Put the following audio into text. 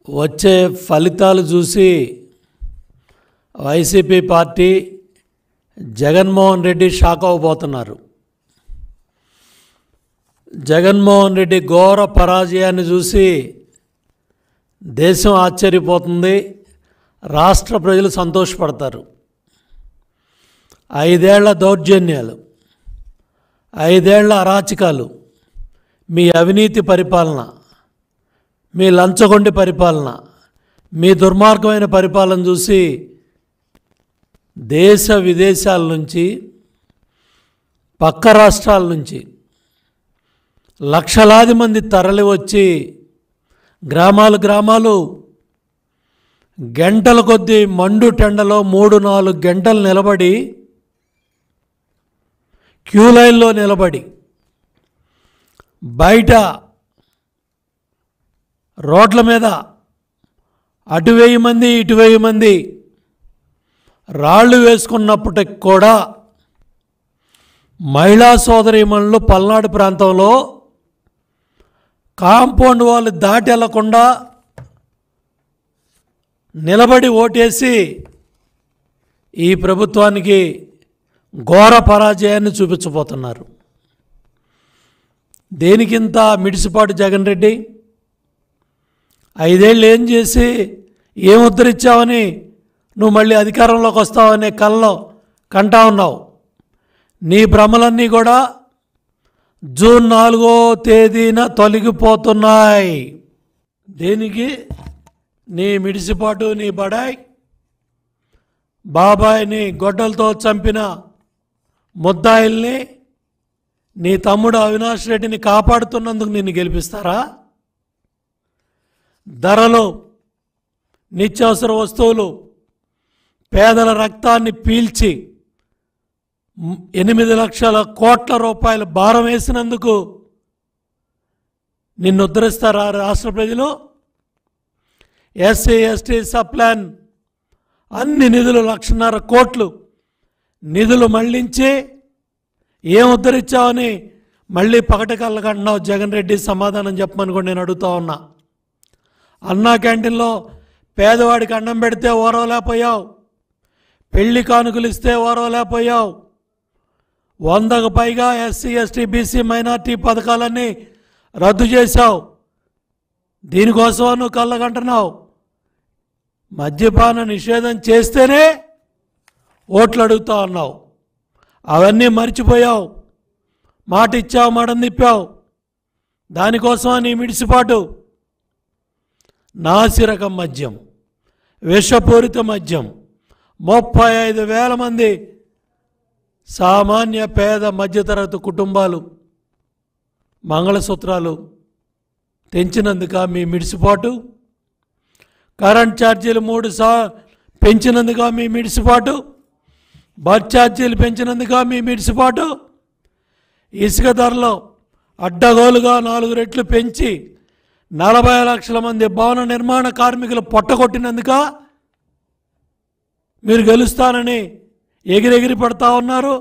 వచ్చే ఫలితాలు చూసి వైసీపీ పార్టీ జగన్మోహన్ రెడ్డి షాక్ అవ్వబోతున్నారు. జగన్మోహన్ రెడ్డి ఘోర పరాజయాన్ని చూసి దేశం ఆశ్చర్యపోతుంది, రాష్ట్ర ప్రజలు సంతోషపడతారు. 5 ఏళ్ల దౌర్జన్యాలు, 5 ఏళ్ల అరాచకాలు, మీ అవినీతి పరిపాలన, మీ లంచగొండి పరిపాలన, మీ దుర్మార్గమైన పరిపాలన చూసి దేశ విదేశాల నుంచి, పక్క రాష్ట్రాల నుంచి లక్షలాది మంది తరలి వచ్చి గ్రామాలు గంటల కొద్దీ మండు టెండలో 3-4 గంటలు నిలబడి, క్యూ లైన్లో నిలబడి, బయట రోడ్ల మీద అటు 1000 మంది ఇటు 1000 మంది రాళ్ళు వేసుకున్నప్పటికి కూడా మహిళా సోదరీమణులు పల్నాడు ప్రాంతంలో కాంపౌండ్ వాళ్ళు దాటి వెళ్లకుండా నిలబడి ఓటేసి ఈ ప్రభుత్వానికి ఘోర పరాజయాన్ని చూపించబోతున్నారు. దేనికింత మిడిసిపాటు జగన్ రెడ్డి? 5 ఏళ్ళు ఏం చేసి ఏం ఉద్ధరించావని నువ్వు మళ్ళీ అధికారంలోకి వస్తావనే కల్లో కంటా ఉన్నావు. నీ భ్రమలన్నీ కూడా జూన్ 4వ తేదీన తొలగిపోతున్నాయి. దేనికి? నీ మిడిసిపాటు, నీ బడాయ్, బాబాయిని గొడ్డలతో చంపిన ముద్దాయిల్ని, నీ తమ్ముడు అవినాష్ రెడ్డిని కాపాడుతున్నందుకు నిన్ను గెలిపిస్తారా? ధరలు, నిత్యావసర వస్తువులు, పేదల రక్తాన్ని పీల్చి 8 లక్షల కోట్ల రూపాయలు భారం వేసినందుకు నిన్ను ఉద్ధరిస్తారా రాష్ట్ర ప్రజలు? ఎస్సీ ఎస్టీ సప్లాన్ అన్ని నిధులు 1.5 కోట్లు నిధులు మళ్లించి ఏం ఉద్ధరించావని మళ్ళీ పగటకల్లకంటున్నావు. జగన్ రెడ్డి సమాధానం చెప్పమని కూడా నేను అడుగుతా ఉన్నా. అన్నా క్యాంటీన్లో పేదవాడికి అన్నం పెడితే ఓరవలేకపోయావు, పెళ్లి కానుకలు ఇస్తే ఓరవలేకపోయావు, 100కు పైగా ఎస్సీ ఎస్టీ బీసీ మైనార్టీ పథకాలన్నీ రద్దు చేశావు. దీనికోసం నువ్వు కళ్ళకంటున్నావు. మద్యపాన నిషేధం చేస్తేనే ఓట్లు అడుగుతా ఉన్నావు. అవన్నీ మర్చిపోయావు. మాట ఇచ్చావు, మాట తిప్పావు. దానికోసం నీ మిడిసిపాటు. నాసిరకం మద్యం, విషపూరిత మద్యం, 35,000 మంది సామాన్య పేద మధ్యతరగతి కుటుంబాలు మంగళసూత్రాలు తెంచినందుక మీ మిడిసిపాటు? కరెంట్ ఛార్జీలు 3 పెంచినందుక మీ మిడిసిపాటు? బస్ ఛార్జీలు పెంచినందుక మీ మిడిసిపాటు? ఇసుక ధరలో అడ్డగోలుగా 4 రెట్లు పెంచి 40 లక్షల మంది భవన నిర్మాణ కార్మికులు పొట్టగొట్టినందుక మీరు గెలుస్తానని ఎగిరెగిరి పడతా ఉన్నారు?